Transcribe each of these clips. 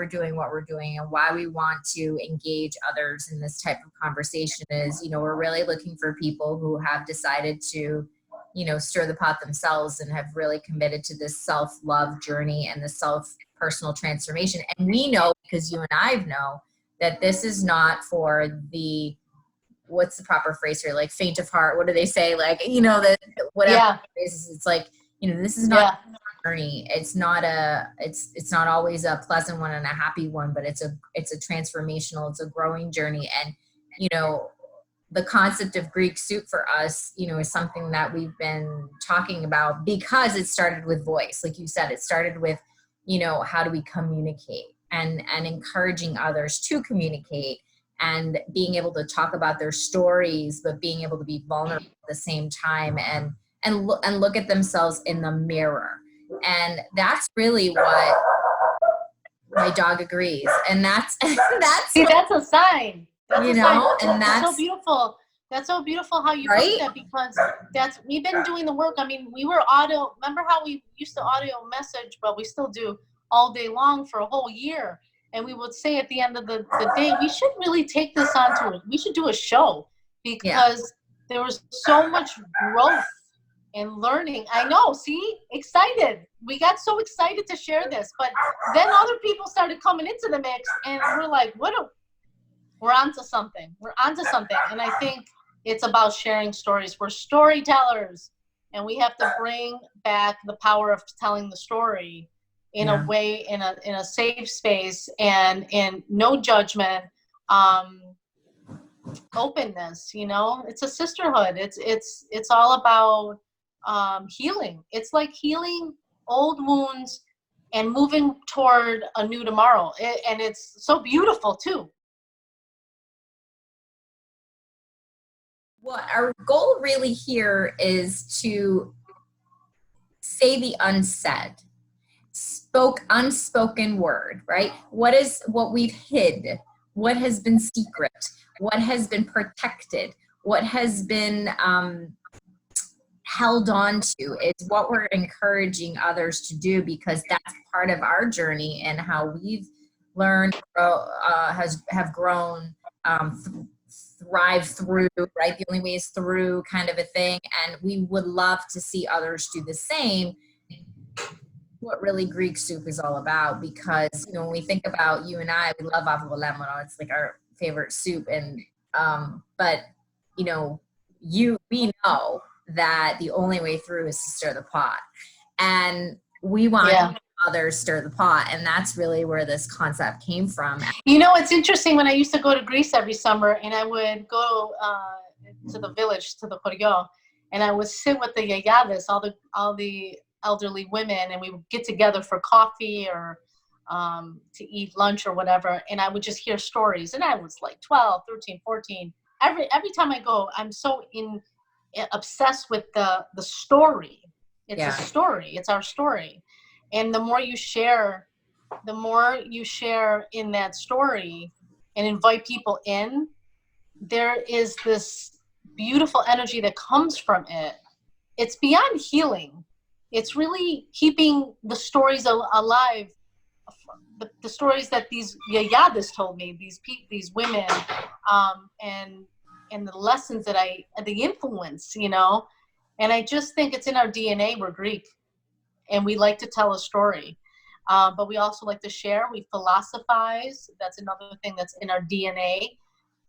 we're doing what we're doing and why we want to engage others in this type of conversation is, we're really looking for people who have decided to, stir the pot themselves and have really committed to this self-love journey and the personal transformation. And we know, because you and I know, that this is not for the, what's the proper phrase here? Like faint of heart. What do they say? Like, that whatever it is, it's like, this is not a journey. It's not always a pleasant one and a happy one, but it's a transformational, it's a growing journey. And, the concept of Greek soup for us, is something that we've been talking about because it started with voice. Like you said, it started with, how do we communicate and encouraging others to communicate and being able to talk about their stories, but being able to be vulnerable at the same time and look at themselves in the mirror. And that's really what my dog agrees. And that's see, that's a sign. And that's so beautiful. That's so beautiful how you put that, because we've been doing the work. I mean, remember how we used to audio message, but we still do all day long for a whole year. And we would say at the end of the day, we should really take this onto it. We should do a show, because there was so much growth and learning. I know, see, excited. We got so excited to share this, but then other people started coming into the mix and we're like, we're onto something. We're onto something. And I think it's about sharing stories. We're storytellers, and we have to bring back the power of telling the story in a way, in a safe space, and in no judgment, openness. It's a sisterhood. It's all about healing. It's like healing old wounds and moving toward a new tomorrow. And it's so beautiful too. What our goal really here is to say the unsaid, unspoken word, right? What we've hid, what has been secret, what has been protected, what has been held on to is what we're encouraging others to do, because that's part of our journey and how we've learned, have grown, thrive through, right? The only way is through, kind of a thing. And we would love to see others do the same. What really Greek soup is all about, because when we think about you and I, we love avolemano. It's like our favorite soup. And but we know that the only way through is to stir the pot, and we want others stir the pot, and that's really where this concept came from. It's interesting. When I used to go to Greece every summer, and I would go to the village, to the Choreo, and I would sit with the yayades, all the elderly women, and we would get together for coffee or to eat lunch or whatever, and I would just hear stories. And I was like 12, 13, 14. Every time I go, I'm so obsessed with the story. It's a story. It's our story. And the more you share in that story and invite people in, there is this beautiful energy that comes from it. It's beyond healing. It's really keeping the stories alive, the stories that these yayades told me, these women, and the lessons that the influence, and I just think it's in our DNA. We're Greek, and we like to tell a story, but we also like to share. We philosophize. That's another thing that's in our DNA,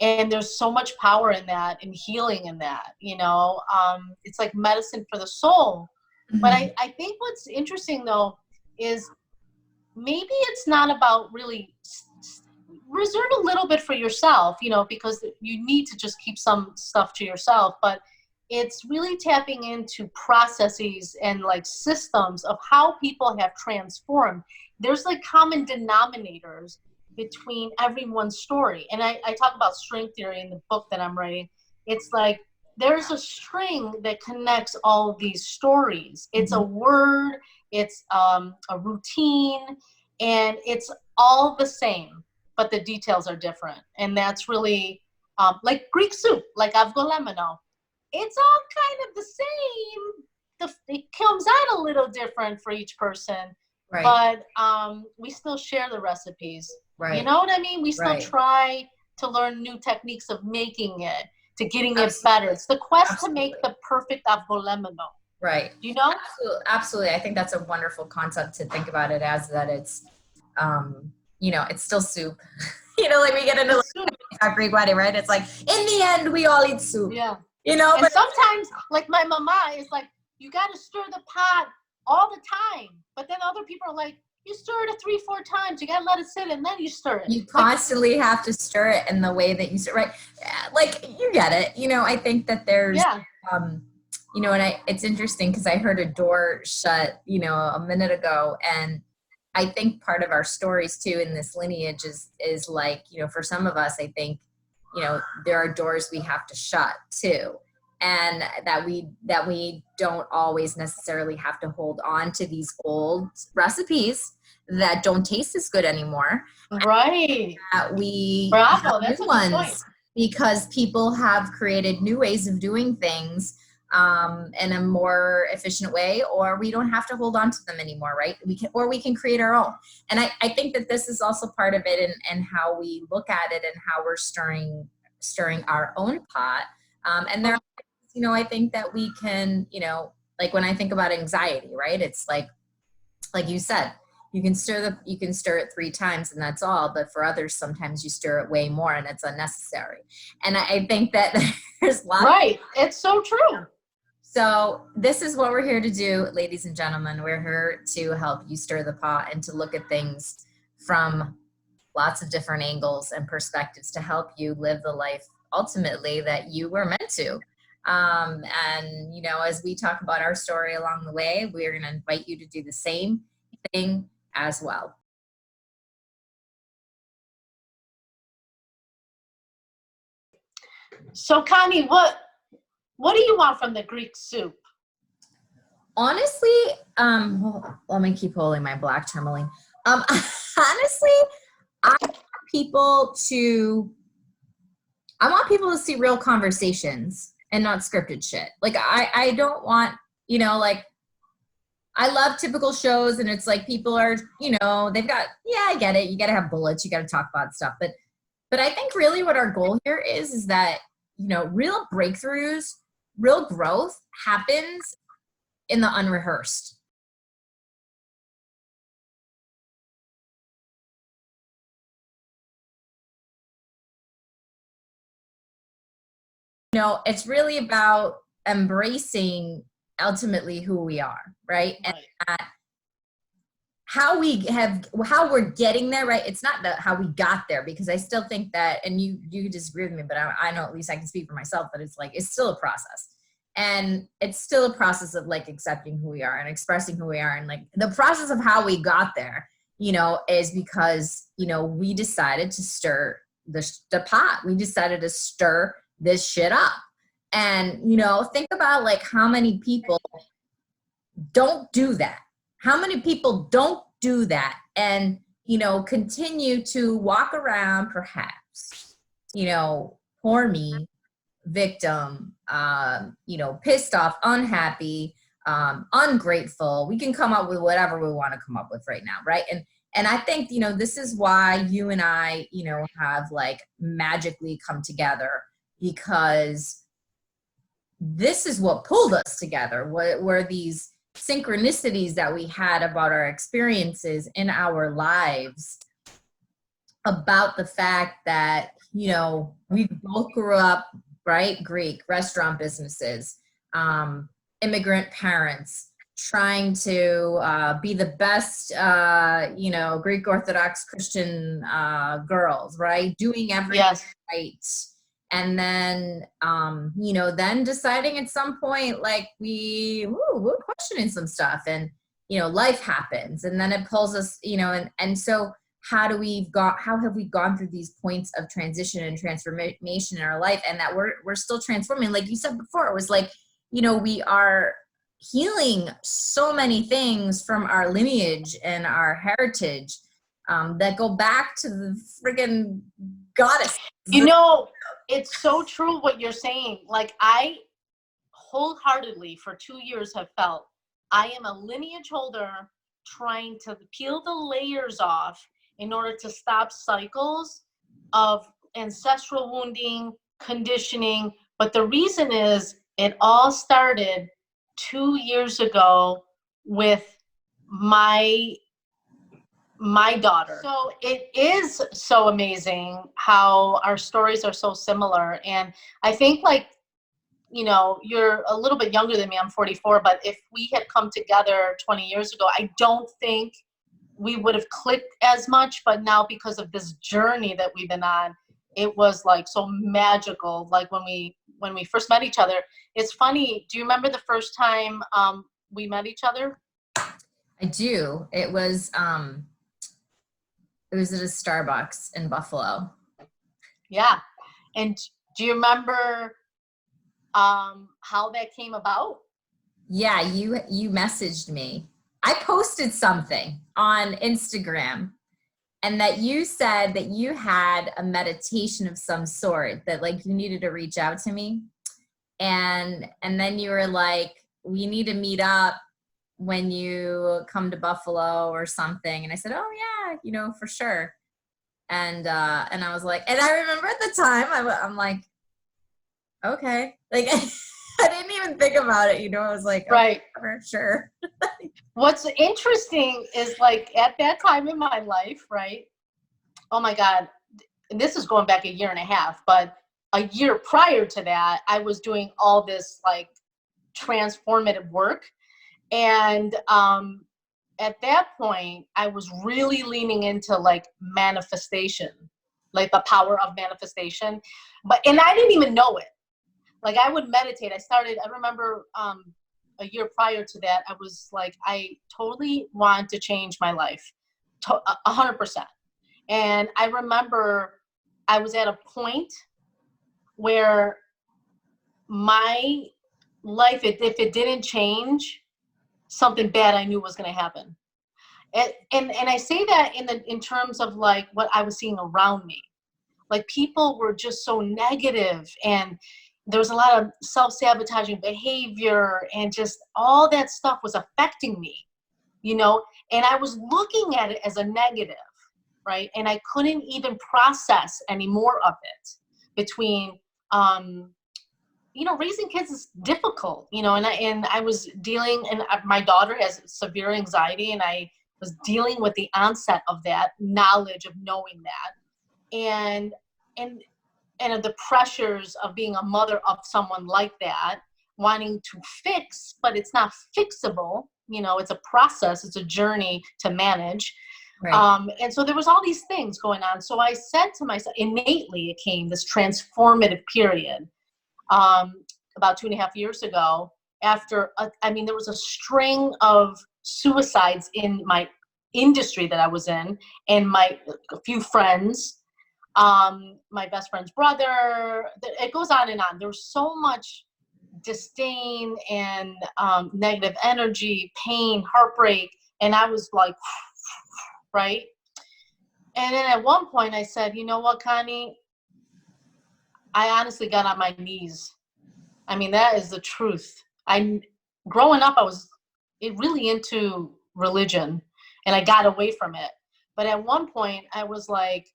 and there's so much power in that, and healing in that. It's like medicine for the soul. Mm-hmm. But I think what's interesting though is maybe it's not about really reserve a little bit for yourself, because you need to just keep some stuff to yourself, but it's really tapping into processes and like systems of how people have transformed. There's like common denominators between everyone's story. And I talk about string theory in the book that I'm writing. It's like there's a string that connects all of these stories. It's a word, it's a routine, and it's all the same, but the details are different. And that's really like Greek soup, like avgolemeno. It's all kind of the same. It comes out a little different for each person, but we still share the recipes. Right. You know what I mean? We still Right. try to learn new techniques of making it, to getting it Absolutely. better. It's the quest Absolutely. to make the perfect avgolemono. Right. You know? Absolutely. Absolutely. I think that's a wonderful concept to think about it as, that it's, you know, it's still soup. You know, like we get into like Greek wedding, right? It's like, in the end, we all eat soup. Yeah. You know, And but sometimes, like my mama is like, you got to stir the pot all the time. But then other people are like, you stir it 3-4 times. You got to let it sit and then you stir it. you constantly have to stir it in the way that you stir, right? Like, you get it. You know, I think that there's, you know, and it's interesting because I heard a door shut, you know, a minute ago, and I think part of our stories too in this lineage is like, you know, for some of us, I think, you know, there are doors we have to shut too, and that we don't always necessarily have to hold on to these old recipes that don't taste as good anymore. Right. That we Bravo. have That's new a good point. ones because people have created new ways of doing things in a more efficient way, or we don't have to hold on to them anymore, right? We can create our own. And I think that this is also part of it, and how we look at it and how we're stirring our own pot. And there, you know, I think that we can, you know, like when I think about anxiety, right? It's like you said, you can stir it 3 times and that's all. But for others, sometimes you stir it way more and it's unnecessary. And I think that there's lots. Right. It's so true. So this is what we're here to do, ladies and gentlemen. We're here to help you stir the pot and to look at things from lots of different angles and perspectives to help you live the life ultimately that you were meant to. And, you know, as we talk about our story along the way, we're going to invite you to do the same thing as well. So, Connie, what do you want from the Greek soup? Honestly, let me keep holding my black tourmaline. Honestly, I want people to see real conversations and not scripted shit. Like I don't want, you know, like I love typical shows and it's like people are, you know, they've got, yeah, I get it. You got to have bullets. You got to talk about stuff. But I think really what our goal here is that, you know, real breakthroughs, real growth happens in the unrehearsed. You know, it's really about embracing ultimately who we are, right? And how we're getting there, right? It's not how we got there, because I still think that, and you disagree with me, but I know, at least I can speak for myself, that it's like, it's still a process. And it's still a process of like accepting who we are and expressing who we are. And like the process of how we got there, you know, is because, you know, we decided to stir the pot. We decided to stir this shit up. And, you know, think about like how many people don't do that. How many people don't do that and, you know, continue to walk around perhaps, you know, poor me, victim, you know, pissed off, unhappy, ungrateful. We can come up with whatever we want to come up with right now, right? And I think, you know, this is why you and I, you know, have like magically come together, because this is what pulled us together. Were these synchronicities that we had about our experiences in our lives, about the fact that, you know, we both grew up, right? Greek restaurant businesses, immigrant parents, trying to be the best, you know, Greek Orthodox Christian girls, right? Doing everything right. And then, you know, then deciding at some point, like we're questioning some stuff, and, you know, life happens and then it pulls us, you know, and so how have we gone through these points of transition and transformation in our life, and that we're still transforming. Like you said before, it was like, you know, we are healing so many things from our lineage and our heritage that go back to the friggin' goddess. You know, it's so true what you're saying. Like, I wholeheartedly for 2 years have felt I am a lineage holder trying to peel the layers off in order to stop cycles of ancestral wounding, conditioning. But the reason is it all started 2 years ago with my daughter. So it is so amazing how our stories are so similar. And I think, like, you know, you're a little bit younger than me. I'm 44, but if we had come together 20 years ago, I don't think we would have clicked as much. But now, because of this journey that we've been on, it was like so magical. Like when we first met each other, it's funny. Do you remember the first time we met each other? I do. It was at a Starbucks in Buffalo. Yeah. And do you remember how that came about? Yeah, you messaged me. I posted something on Instagram, and that you said that you had a meditation of some sort, that like you needed to reach out to me. And then you were like, we need to meet up when you come to Buffalo or something. And I said, oh yeah, you know, for sure. And I was like, and I remember at the time I'm like, okay, like I didn't even think about it, you know. I was like, right, oh, for sure. What's interesting is, like, at that time in my life, right? Oh my God, and this is going back a year and a half, but a year prior to that, I was doing all this like transformative work. And at that point, I was really leaning into like manifestation, like the power of manifestation. And I didn't even know it. Like, I would meditate. I remember a year prior to that, I was like, I totally want to change my life, 100%. And I remember I was at a point where my life, if it didn't change, something bad I knew was going to happen. And I say that in terms of like what I was seeing around me. Like, people were just so negative, and there was a lot of self-sabotaging behavior, and just all that stuff was affecting me, you know, and I was looking at it as a negative, right? And I couldn't even process any more of it. Between you know, raising kids is difficult, you know, and I was dealing, and my daughter has severe anxiety, and I was dealing with the onset of that knowledge of knowing that, and of the pressures of being a mother of someone like that, wanting to fix, but it's not fixable. You know, it's a process, it's a journey to manage. Right. And so there was all these things going on. So I said to myself, innately, it came this transformative period about 2.5 years ago, after, there was a string of suicides in my industry that I was in, and a few friends, my best friend's brother, it goes on and on. There was so much disdain and negative energy, pain, heartbreak, and I was like, right? And then at one point I said, you know what, Connie? I honestly got on my knees. I mean, that is the truth. Growing up, I was really into religion, and I got away from it. But at one point, I was like,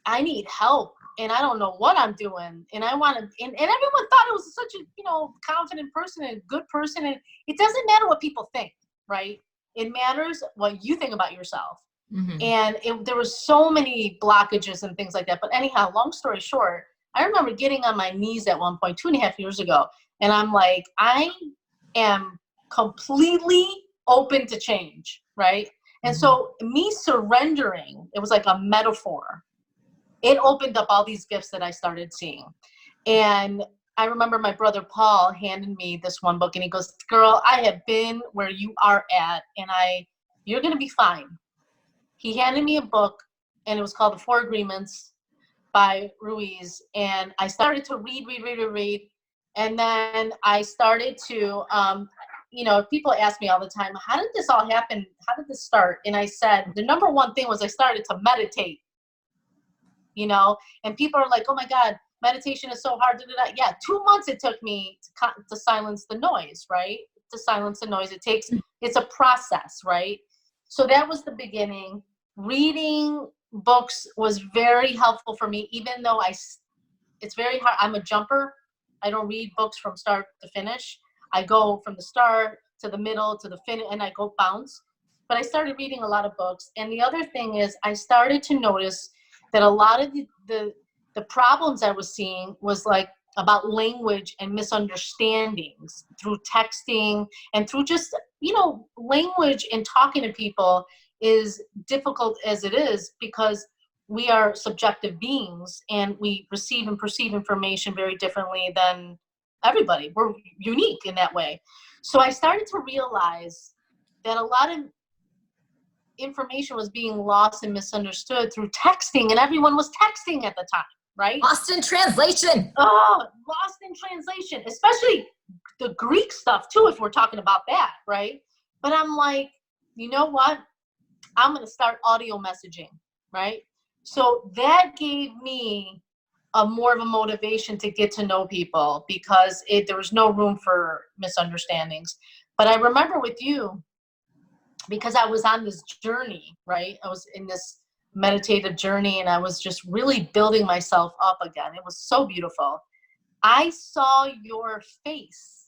I need help, and I don't know what I'm doing. And I want to, and everyone thought I was such a, you know, confident person and a good person. And it doesn't matter what people think, right? It matters what you think about yourself. Mm-hmm. And there were so many blockages and things like that. But anyhow, long story short, I remember getting on my knees at one point 2.5 years ago. And I'm like, I am completely open to change, right? And so me surrendering, it was like a metaphor. It opened up all these gifts that I started seeing. And I remember my brother Paul handed me this one book, and he goes, girl, I have been where you are at, and you're going to be fine. He handed me a book, and it was called The 4 Agreements by Ruiz. And I started to read. And then I started to, you know, people ask me all the time, how did this all happen? How did this start? And I said, the number one thing was I started to meditate, you know, and people are like, oh my God, meditation is so hard. Yeah, 2 months it took me to silence the noise, right? to silence the noise. It's a process, right? So that was the beginning. Reading books was very helpful for me, even though it's very hard. I'm a jumper. I don't read books from start to finish. I go from the start to the middle to the finish, and I go bounce. But I started reading a lot of books. And the other thing is I started to notice that a lot of the problems I was seeing was like about language and misunderstandings through texting and through just, language and talking to people is difficult as it is because we are subjective beings and we receive and perceive information very differently than everybody. We're unique in that way. So I started to realize that a lot of information was being lost and misunderstood through texting, and everyone was texting at the time, right? Lost in translation. Oh, lost in translation, especially the Greek stuff too, if we're talking about that, right? But I'm like, you know what? I'm going to start audio messaging, right? So that gave me more of a motivation to get to know people because there was no room for misunderstandings. But I remember with you, because I was on this journey, right? I was in this meditative journey and I was just really building myself up again. It was so beautiful. I saw your face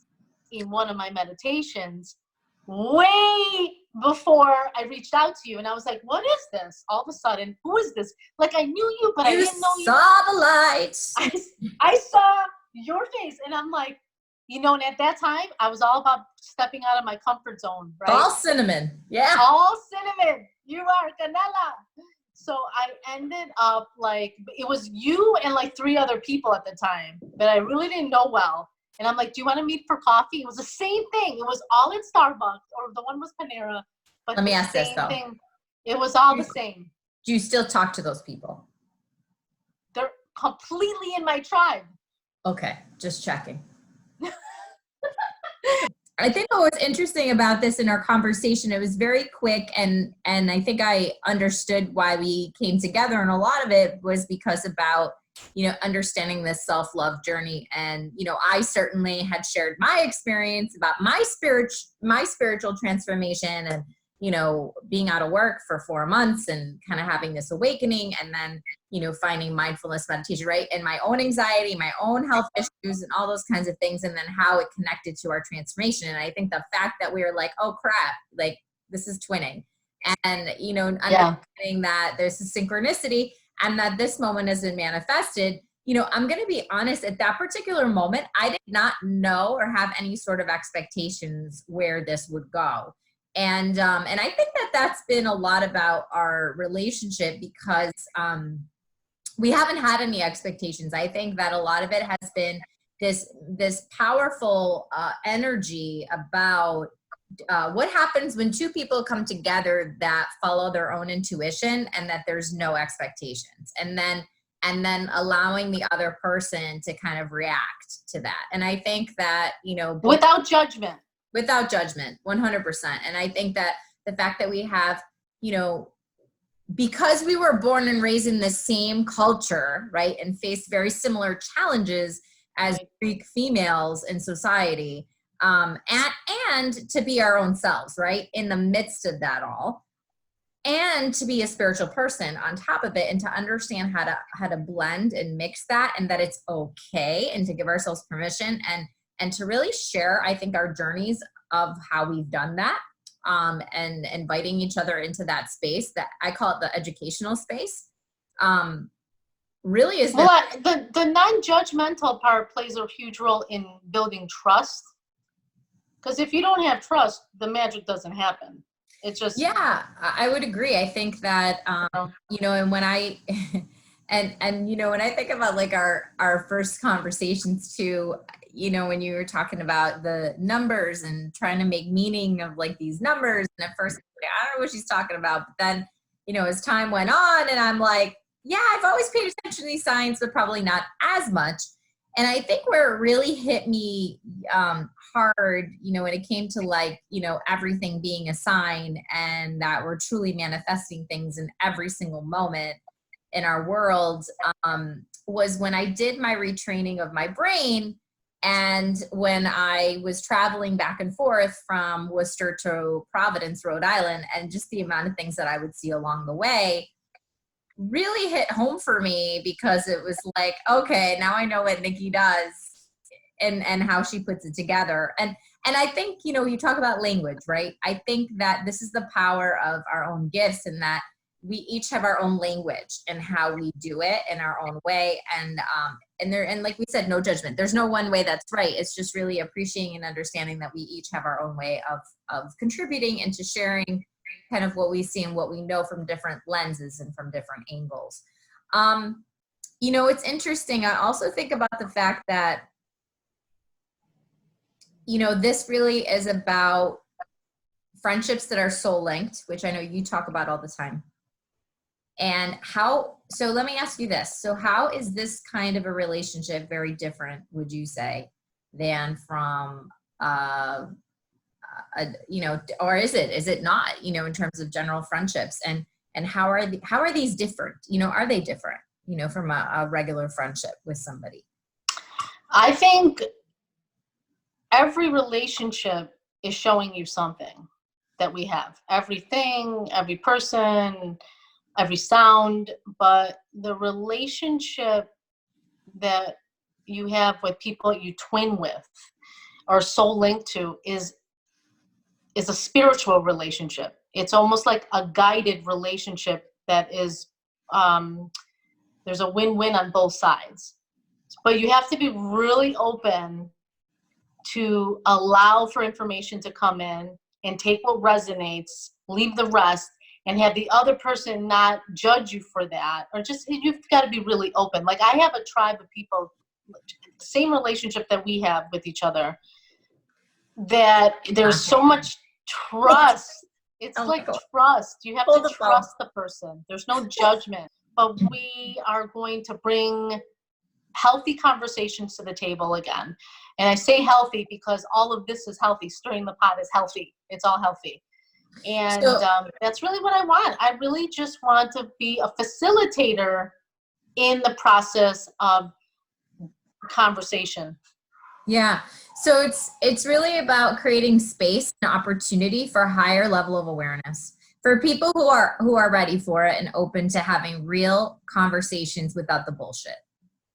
in one of my meditations way before I reached out to you. And I was like, what is this? All of a sudden, who is this? Like I knew you, but I didn't know you. Saw the light. I saw your face and I'm like, and at that time, I was all about stepping out of my comfort zone, right? All cinnamon. Yeah. All cinnamon. You are canela. So I ended up like, it was you and like 3 other people at the time that I really didn't know well. And I'm like, do you want to meet for coffee? It was the same thing. It was all at Starbucks, or the one was Panera. But let me ask this though. It was all the same. Do you still talk to those people? They're completely in my tribe. Okay, just checking. I think what was interesting about this in our conversation, it was very quick, and I think I understood why we came together, and a lot of it was because about, understanding this self-love journey. And, I certainly had shared my experience about my spiritual transformation and, being out of work for 4 months and kind of having this awakening, and then, finding mindfulness meditation, right? And my own anxiety, my own health issues and all those kinds of things. And then how it connected to our transformation. And I think the fact that we were like, oh crap, like this is twinning, and, understanding that there's a synchronicity and that this moment has been manifested. I'm going to be honest, at that particular moment, I did not know or have any sort of expectations where this would go. And I think that that's been a lot about our relationship because, we haven't had any expectations. I think that a lot of it has been this powerful energy about what happens when 2 people come together that follow their own intuition and that there's no expectations, and then allowing the other person to kind of react to that. And I think that, without judgment, 100%. And I think that the fact that we have, because we were born and raised in the same culture, right, and faced very similar challenges as Greek females in society, and to be our own selves, right, in the midst of that all, and to be a spiritual person on top of it, and to understand how to blend and mix that, and that it's okay, and to give ourselves permission and to really share, I think, our journeys of how we've done that. And inviting each other into that space, that I call it the educational space, really is. Well, the non-judgmental part plays a huge role in building trust. Because if you don't have trust, the magic doesn't happen. It's just. Yeah, I would agree. I think that, and when I, when I think about like our first conversations too, when you were talking about the numbers and trying to make meaning of like these numbers, and at first, I don't know what she's talking about, but then, as time went on, and I'm like, yeah, I've always paid attention to these signs, but probably not as much. And I think where it really hit me hard, when it came to like, everything being a sign, and that we're truly manifesting things in every single moment in our world, was when I did my retraining of my brain. And when I was traveling back and forth from Worcester to Providence, Rhode Island, and just the amount of things that I would see along the way really hit home for me, because it was like, okay, now I know what Nicki does and how she puts it together. And I think, you know, you talk about language, right? I think that this is the power of our own gifts, and that we each have our own language and how we do it in our own way. And like we said, no judgment. There's no one way that's right. It's just really appreciating and understanding that we each have our own way of contributing and to sharing kind of what we see and what we know from different lenses and from different angles. You know, it's interesting. I also think about the fact that, you know, this really is about friendships that are soul linked, which I know you talk about all the time. And so let me ask you this. So how is this kind of a relationship very different, would you say, than from, you know, or is it not, you know, in terms of general friendships, and how are these different? You know, are they different, you know, from a regular friendship with somebody? I think every relationship is showing you something that we have. Everything, every person, every sound, but the relationship that you have with people you twin with or soul linked to is a spiritual relationship. It's almost like a guided relationship that is, there's a win-win on both sides. But you have to be really open to allow for information to come in and take what resonates, leave the rest, and have the other person not judge you for that, or just, you've got to be really open. Like, I have a tribe of people, same relationship that we have with each other, that there's so much trust. It's like trust. You have to trust the person. There's no judgment, but we are going to bring healthy conversations to the table again. And I say healthy because all of this is healthy. Stirring the pot is healthy. It's all healthy. And that's really what I want. I really just want to be a facilitator in the process of conversation. Yeah. So it's really about creating space and opportunity for a higher level of awareness for people who are ready for it and open to having real conversations without the bullshit.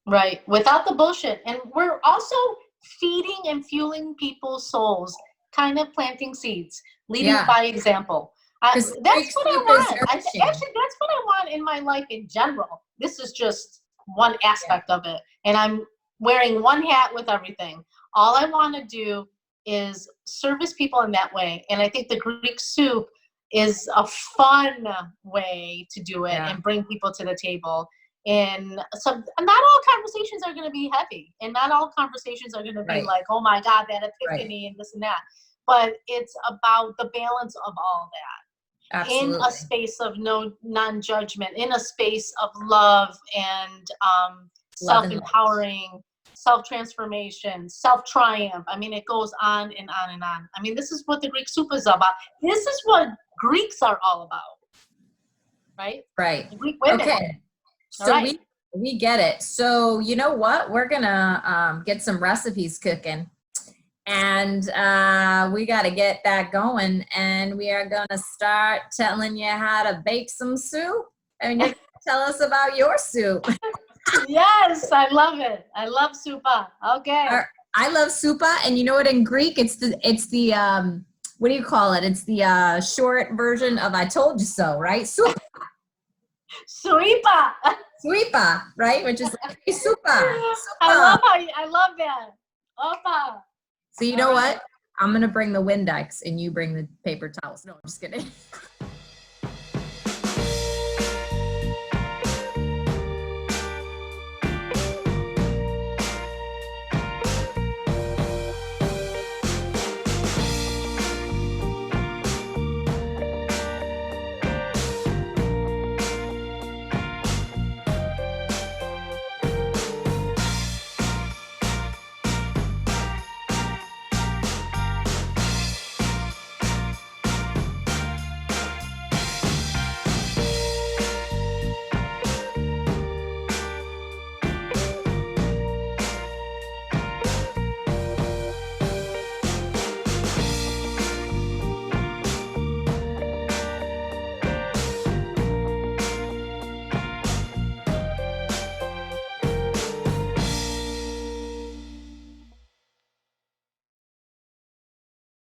Right. Without the bullshit. And we're also feeding and fueling people's souls, kind of planting seeds, leading by example. That's what I want. Actually, that's what I want in my life in general. This is just one aspect of it. And I'm wearing one hat with everything. All I want to do is service people in that way. And I think the Greek soup is a fun way to do it and bring people to the table. And so not all conversations are going to be heavy, and not all conversations are going to be like, oh my God, that epiphany and this and that. But it's about the balance of all that. Absolutely. In a space of non-judgment, in a space of love and self-empowering, self-transformation, self-triumph. I mean, it goes on and on and on. I mean, this is what the Greek soup is about. This is what Greeks are all about. Right? Right. Greek women. Okay. So we get it. So you know what? We're gonna get some recipes cooking, and we got to get that going. And we are gonna start telling you how to bake some soup. And you tell us about your soup. Yes, I love it. I love soupa. Okay. I love soupa, and you know what? In Greek, it's the what do you call it? It's the short version of "I told you so," right? Soupa. Suipa. Suipa, right? Which is like, hey, supa. I love that. Opa. So you know what? I'm going to bring the Windex and you bring the paper towels. No, I'm just kidding.